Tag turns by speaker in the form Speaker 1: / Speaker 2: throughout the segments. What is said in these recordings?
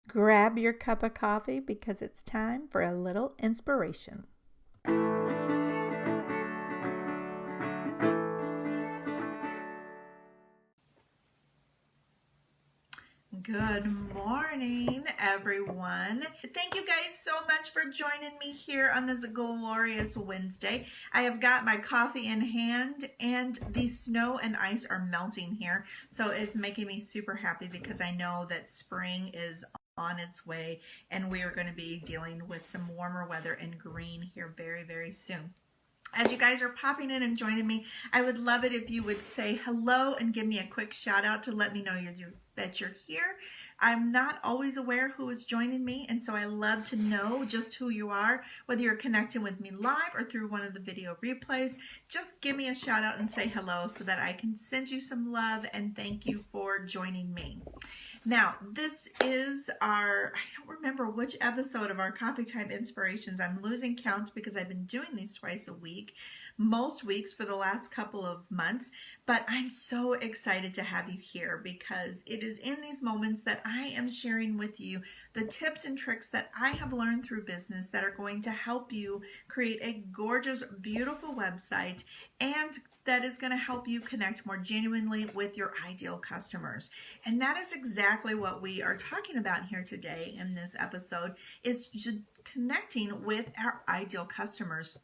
Speaker 1: Grab your cup of coffee because it's time for a little inspiration. Good morning, everyone. Thank you guys so much for joining me here on this glorious Wednesday. I have got my coffee in hand and the snow and ice are melting here. So it's making me super happy because I know that spring is on its way and we are going to be dealing with some warmer weather and green here very, very soon. As you guys are popping in and joining me, I would love it if you would say hello and give me a quick shout out to let me know that you're here. I'm not always aware who is joining me, and so I love to know just who you are, whether you're connecting with me live or through one of the video replays. Just give me a shout out and say hello so that I can send you some love and thank you for joining me. Now, this is I don't remember which episode of our Coffee Time Inspirations. I'm losing count because I've been doing these twice a week, most weeks for the last couple of months, but I'm so excited to have you here because it is in these moments that I am sharing with you the tips and tricks that I have learned through business that are going to help you create a gorgeous, beautiful website and that is going to help you connect more genuinely with your ideal customers. And that is exactly what we are talking about here today in this episode, is just connecting with our ideal customers.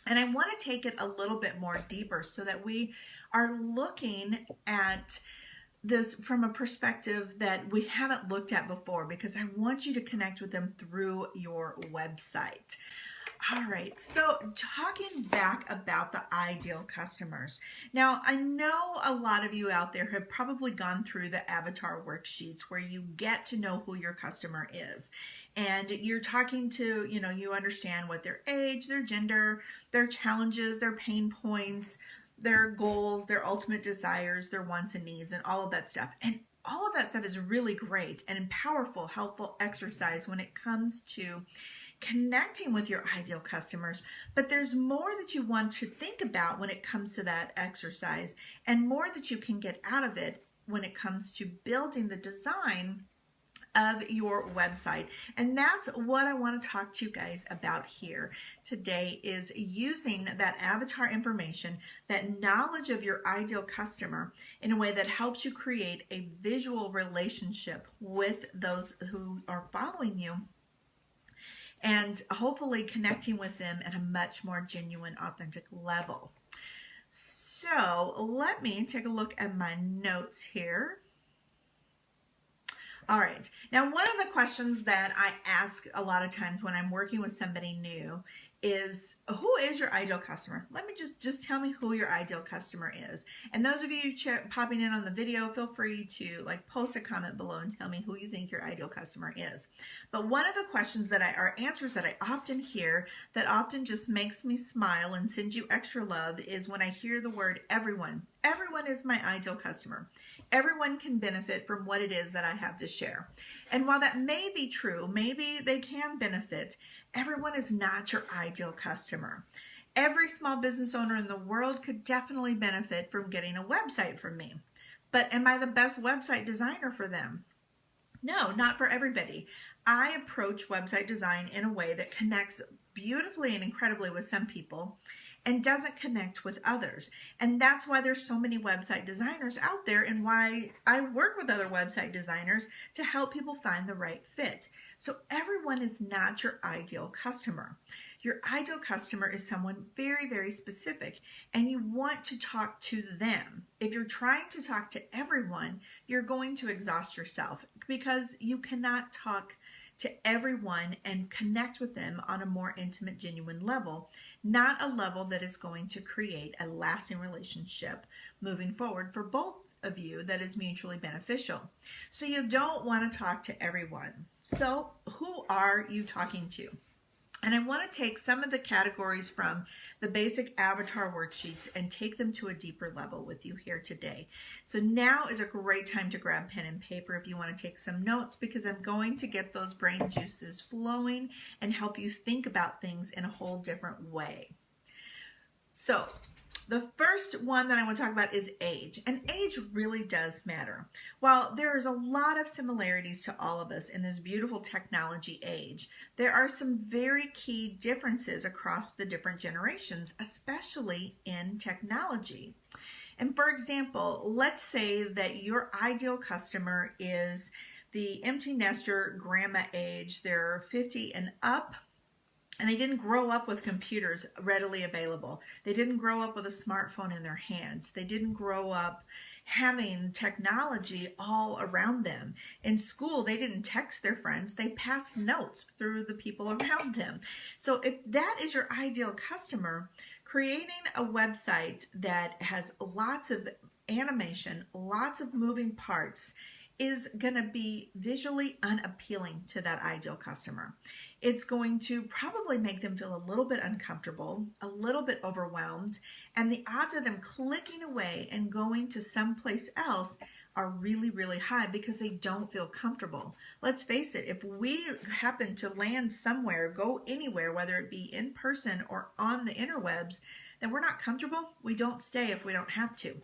Speaker 1: And I want to take it a little bit more deeper so that we are looking at this from a perspective that we haven't looked at before, because I want you to connect with them through your website. All right, so talking back about the ideal customers. Now, I know a lot of you out there have probably gone through the avatar worksheets where you get to know who your customer is. And you're talking to, you understand what their age, their gender, their challenges, their pain points, their goals, their ultimate desires, their wants and needs, and all of that stuff. And all of that stuff is really great and powerful, helpful exercise when it comes to connecting with your ideal customers. But there's more that you want to think about when it comes to that exercise, and more that you can get out of it when it comes to building the design of your website. And that's what I want to talk to you guys about here today, is using that avatar information, that knowledge of your ideal customer, in a way that helps you create a visual relationship with those who are following you, and hopefully connecting with them at a much more genuine, authentic level. So let me take a look at my notes here. All right. Now, one of the questions that I ask a lot of times when I'm working with somebody new is, who is your ideal customer? Let me just tell me who your ideal customer is. And those of you popping in on the video, feel free to post a comment below and tell me who you think your ideal customer is. But one of the questions are answers that I often hear, that often just makes me smile and send you extra love, is when I hear the word everyone. Everyone is my ideal customer. Everyone can benefit from what it is that I have to share. And while that may be true, maybe they can benefit, everyone is not your ideal customer. Every small business owner in the world could definitely benefit from getting a website from me. But am I the best website designer for them? No, not for everybody. I approach website design in a way that connects beautifully and incredibly with some people and doesn't connect with others. And that's why there's so many website designers out there, and why I work with other website designers to help people find the right fit. So everyone is not your ideal customer. Your ideal customer is someone very, very specific, and you want to talk to them. If you're trying to talk to everyone, you're going to exhaust yourself, because you cannot talk to everyone and connect with them on a more intimate, genuine level, not a level that is going to create a lasting relationship moving forward for both of you that is mutually beneficial. So you don't want to talk to everyone. So who are you talking to? And I want to take some of the categories from the basic avatar worksheets and take them to a deeper level with you here today. So now is a great time to grab pen and paper if you want to take some notes, because I'm going to get those brain juices flowing and help you think about things in a whole different way. So The first one that I want to talk about is age, and age really does matter. While there's a lot of similarities to all of us in this beautiful technology age, there are some very key differences across the different generations, especially in technology. And for example, let's say that your ideal customer is the empty nester grandma age. They're 50 and up, and they didn't grow up with computers readily available. They didn't grow up with a smartphone in their hands. They didn't grow up having technology all around them. In school, they didn't text their friends. They passed notes through the people around them. So if that is your ideal customer, creating a website that has lots of animation, lots of moving parts, is going to be visually unappealing to that ideal customer. It's going to probably make them feel a little bit uncomfortable, a little bit overwhelmed, and the odds of them clicking away and going to someplace else are really, really high because they don't feel comfortable. Let's face it, if we happen to land somewhere, go anywhere, whether it be in person or on the interwebs, then we're not comfortable. We don't stay if we don't have to.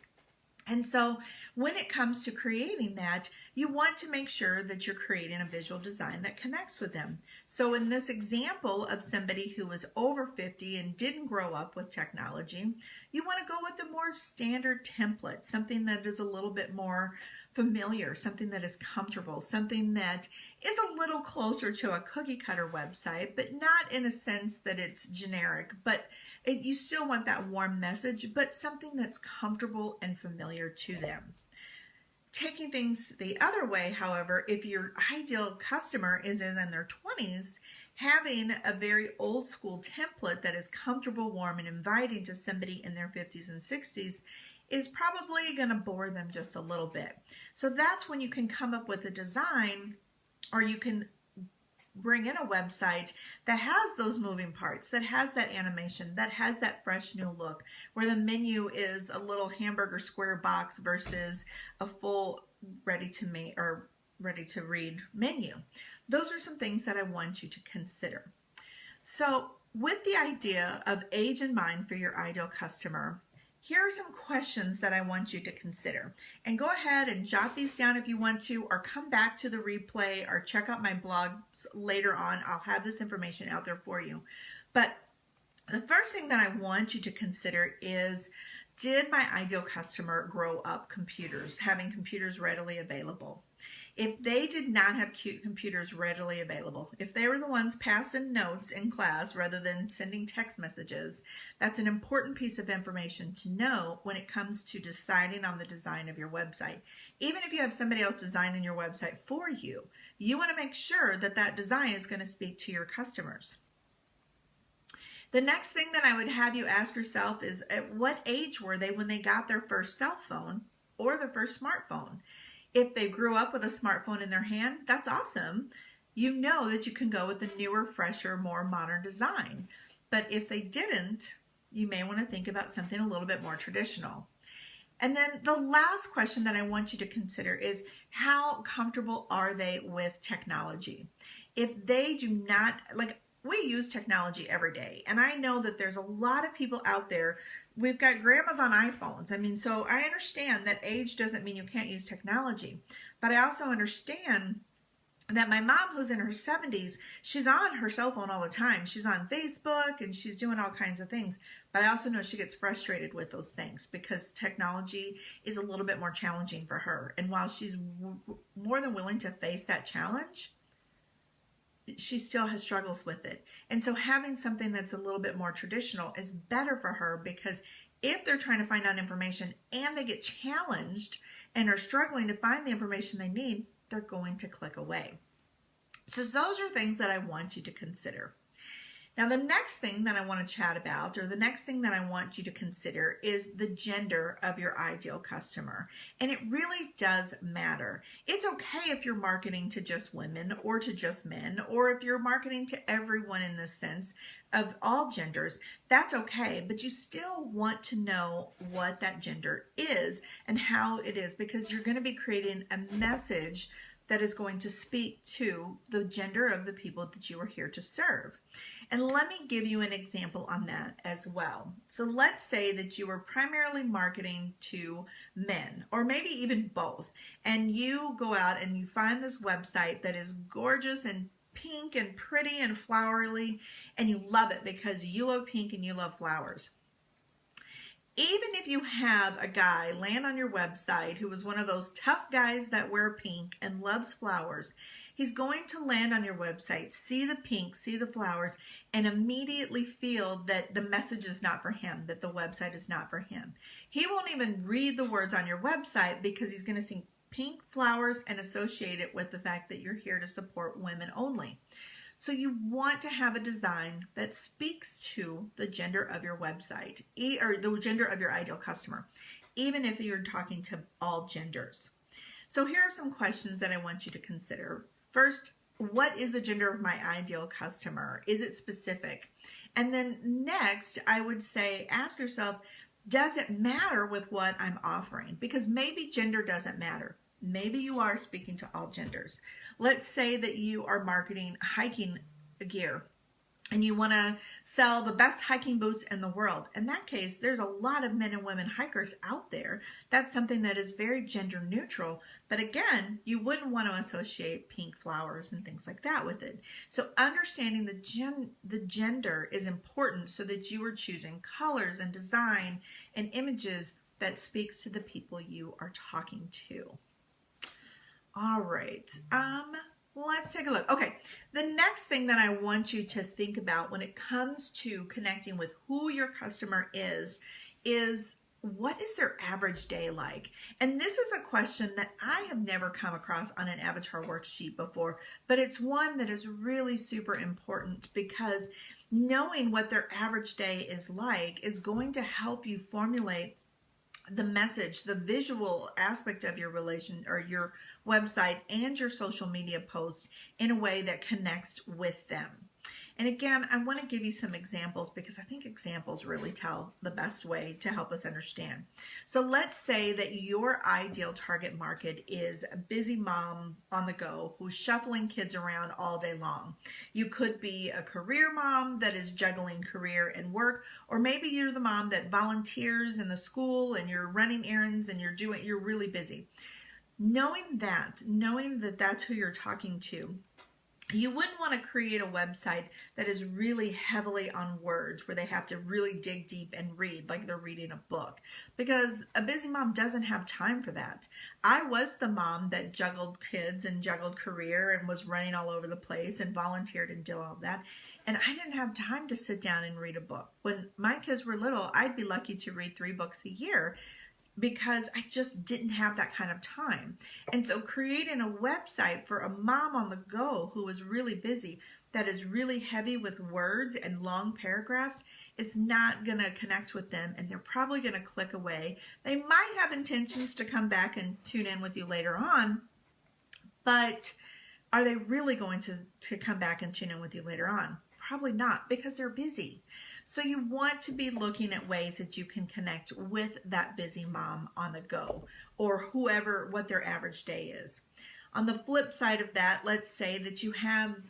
Speaker 1: And so when it comes to creating that, you want to make sure that you're creating a visual design that connects with them. So in this example of somebody who was over 50 and didn't grow up with technology, you want to go with a more standard template, something that is a little bit more familiar, something that is comfortable, something that is a little closer to a cookie cutter website, but not in a sense that it's generic, but you still want that warm message, but something that's comfortable and familiar to them. Taking things the other way, however, if your ideal customer is in their 20s, having a very old school template that is comfortable, warm, and inviting to somebody in their 50s and 60s is probably going to bore them just a little bit. So that's when you can come up with a design, or you can bring in a website that has those moving parts, that has that animation, that has that fresh new look, where the menu is a little hamburger square box versus a full ready to read menu. Those are some things that I want you to consider. So with the idea of age in mind for your ideal customer, here are some questions that I want you to consider. And go ahead and jot these down if you want to, or come back to the replay, or check out my blogs later on. I'll have this information out there for you. But the first thing that I want you to consider is, did my ideal customer grow up having computers readily available? If they did not have computers readily available, if they were the ones passing notes in class rather than sending text messages, that's an important piece of information to know when it comes to deciding on the design of your website. Even if you have somebody else designing your website for you, you want to make sure that that design is going to speak to your customers. The next thing that I would have you ask yourself is, at what age were they when they got their first cell phone or their first smartphone? If they grew up with a smartphone in their hand, that's awesome. You know that you can go with the newer, fresher, more modern design. But if they didn't, you may want to think about something a little bit more traditional. And then the last question that I want you to consider is, how comfortable are they with technology? If they do not, we use technology every day. And I know that there's a lot of people out there. We've got grandmas on iPhones. So I understand that age doesn't mean you can't use technology. But I also understand that my mom, who's in her 70s, she's on her cell phone all the time. She's on Facebook and she's doing all kinds of things. But I also know she gets frustrated with those things because technology is a little bit more challenging for her. And while she's more than willing to face that challenge, she still has struggles with it. And so having something that's a little bit more traditional is better for her, because if they're trying to find out information and they get challenged and are struggling to find the information they need, they're going to click away. So those are things that I want you to consider. Now, the next thing that I want to chat about, or the next thing that I want you to consider, is the gender of your ideal customer. And it really does matter. It's okay if you're marketing to just women or to just men, or if you're marketing to everyone in the sense of all genders, that's okay. But you still want to know what that gender is and how it is, because you're going to be creating a message that is going to speak to the gender of the people that you are here to serve. And let me give you an example on that as well. So let's say that you are primarily marketing to men, or maybe even both, and you go out and you find this website that is gorgeous and pink and pretty and flowery, and you love it because you love pink and you love flowers. Even if you have a guy land on your website who is one of those tough guys that wear pink and loves flowers, he's going to land on your website, see the pink, see the flowers, and immediately feel that the message is not for him, that the website is not for him. He won't even read the words on your website because he's going to see pink flowers and associate it with the fact that you're here to support women only. So you want to have a design that speaks to the gender of your website, or the gender of your ideal customer, even if you're talking to all genders. So here are some questions that I want you to consider. First, what is the gender of my ideal customer? Is it specific? And then next, I would say, ask yourself, does it matter with what I'm offering? Because maybe gender doesn't matter. Maybe you are speaking to all genders. Let's say that you are marketing hiking gear and you want to sell the best hiking boots in the world. In that case, there's a lot of men and women hikers out there. That's something that is very gender neutral. But again, you wouldn't want to associate pink flowers and things like that with it. So understanding the gender is important so that you are choosing colors and design and images that speaks to the people you are talking to. All right, let's take a look. Okay, the next thing that I want you to think about when it comes to connecting with who your customer is what is their average day like? And this is a question that I have never come across on an avatar worksheet before, but it's one that is really super important because knowing what their average day is like is going to help you formulate the message, the visual aspect of your relation or your website and your social media posts in a way that connects with them. And again, I want to give you some examples because I think examples really tell the best way to help us understand. So let's say that your ideal target market is a busy mom on the go who's shuffling kids around all day long. You could be a career mom that is juggling career and work, or maybe you're the mom that volunteers in the school and you're running errands and you're really busy. Knowing that that's who you're talking to, you wouldn't want to create a website that is really heavily on words where they have to really dig deep and read like they're reading a book, because a busy mom doesn't have time for that. I was the mom that juggled kids and juggled career and was running all over the place and volunteered and did all of that. And I didn't have time to sit down and read a book. When my kids were little, I'd be lucky to read 3 books a year, because I just didn't have that kind of time. And so creating a website for a mom on the go who is really busy, that is really heavy with words and long paragraphs, is not going to connect with them, and they're probably going to click away. They might have intentions to come back and tune in with you later on, but are they really going to come back and tune in with you later on? Probably not, because they're busy. So you want to be looking at ways that you can connect with that busy mom on the go, or whoever, what their average day is. On the flip side of that, let's say that you have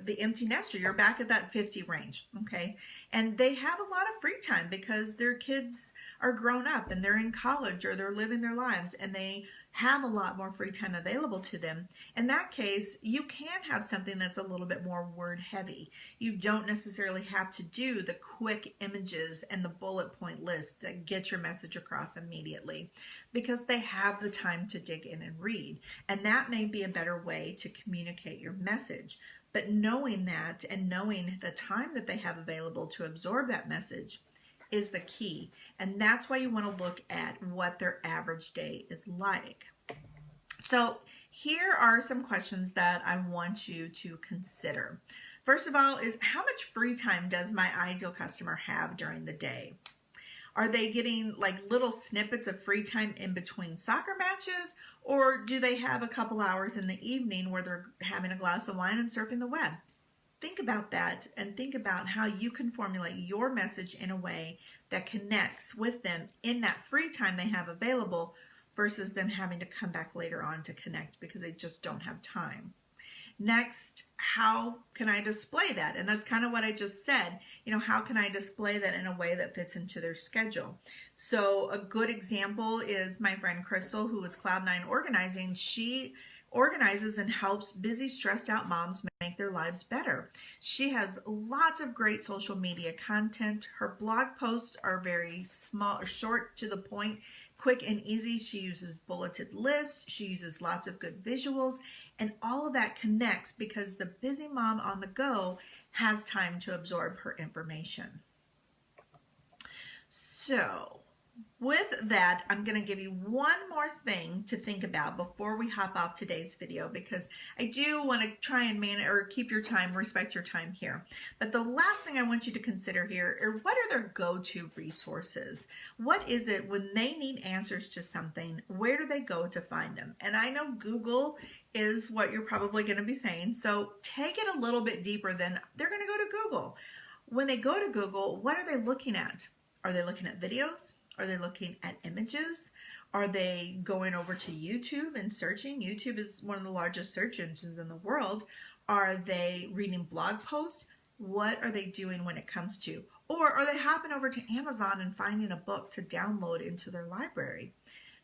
Speaker 1: the empty nester. You're back at that 50 range, okay? And they have a lot of free time because their kids are grown up and they're in college or they're living their lives, and they have a lot more free time available to them. In that case, you can have something that's a little bit more word heavy. You don't necessarily have to do the quick images and the bullet point list that get your message across immediately, because they have the time to dig in and read. And that may be a better way to communicate your message. But knowing that and knowing the time that they have available to absorb that message is the key. And that's why you want to look at what their average day is like. So here are some questions that I want you to consider. First of all is, how much free time does my ideal customer have during the day? Are they getting like little snippets of free time in between soccer matches? Or do they have a couple hours in the evening where they're having a glass of wine and surfing the web? Think about that, and think about how you can formulate your message in a way that connects with them in that free time they have available versus them having to come back later on to connect because they just don't have time. Next, how can I display that? And that's kind of what I just said. You know, how can I display that in a way that fits into their schedule? So a good example is my friend Crystal, who is Cloud9 Organizing. She organizes and helps busy, stressed out moms make their lives better. She has lots of great social media content. Her blog posts are very small, short, to the point, quick and easy. She uses bulleted lists. She uses lots of good visuals, and all of that connects because the busy mom on the go has time to absorb her information. So with that, I'm going to give you one more thing to think about before we hop off today's video, because I do want to try and manage or keep your time, respect your time here. But the last thing I want you to consider here are, what are their go-to resources? What is it when they need answers to something? Where do they go to find them? And I know Google is what you're probably going to be saying. So take it a little bit deeper than they're going to go to Google. When they go to Google, what are they looking at? Are they looking at videos? Are they looking at images? Are they going over to YouTube and searching? YouTube is one of the largest search engines in the world. Are they reading blog posts? What are they doing when it comes to? Or are they hopping over to Amazon and finding a book to download into their library?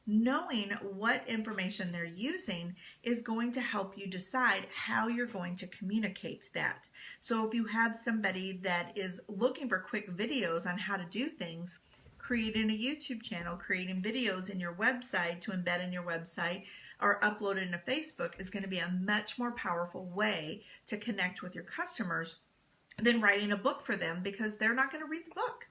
Speaker 1: Knowing what information they're using is going to help you decide how you're going to communicate that. So if you have somebody that is looking for quick videos on how to do things, creating a YouTube channel, creating videos in your website to embed in your website or upload it into Facebook is going to be a much more powerful way to connect with your customers than writing a book for them, because they're not going to read the book.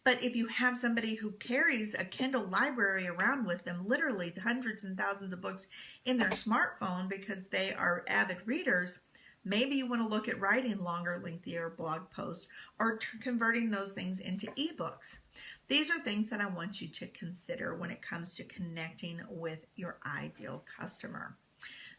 Speaker 1: But if you have somebody who carries a Kindle library around with them, literally hundreds and thousands of books in their smartphone because they are avid readers, maybe you want to look at writing longer, lengthier blog posts or converting those things into ebooks. These are things that I want you to consider when it comes to connecting with your ideal customer.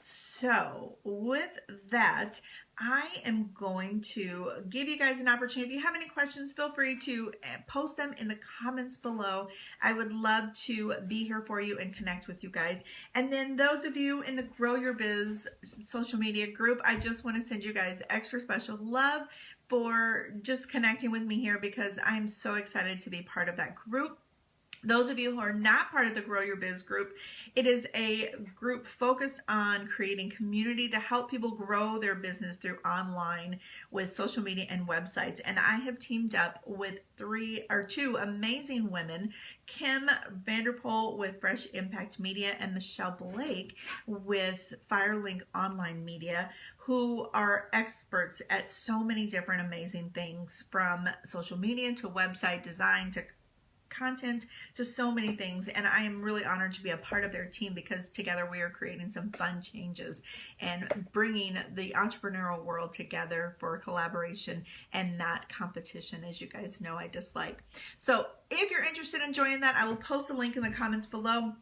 Speaker 1: So with that, I am going to give you guys an opportunity. If you have any questions, feel free to post them in the comments below. I would love to be here for you and connect with you guys. And then those of you in the Grow Your Biz social media group, I just want to send you guys extra special love for just connecting with me here, because I'm so excited to be part of that group. Those of you who are not part of the Grow Your Biz group, it is a group focused on creating community to help people grow their business through online with social media and websites. And I have teamed up with two amazing women, Kim Vanderpool with Fresh Impact Media and Michelle Blake with Firelink Online Media, who are experts at so many different amazing things, from social media to website design to content to so many things. And I am really honored to be a part of their team, because together we are creating some fun changes and bringing the entrepreneurial world together for collaboration and not competition, as you guys know I dislike. So if you're interested in joining that, I will post a link in the comments below.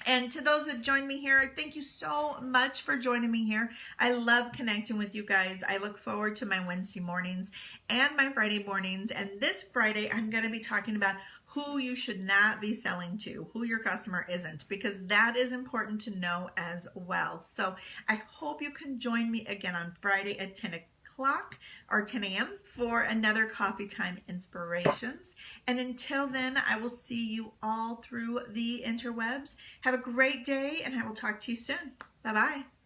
Speaker 1: And to those that joined me here, thank you so much for joining me here. I love connecting with you guys. I look forward to my Wednesday mornings and my Friday mornings. And this Friday, I'm going to be talking about who you should not be selling to, who your customer isn't, because that is important to know as well. So I hope you can join me again on Friday at 10 o'clock or 10 a.m. for another Coffee Time Inspirations. And until then, I will see you all through the interwebs. Have a great day, and I will talk to you soon. Bye-bye.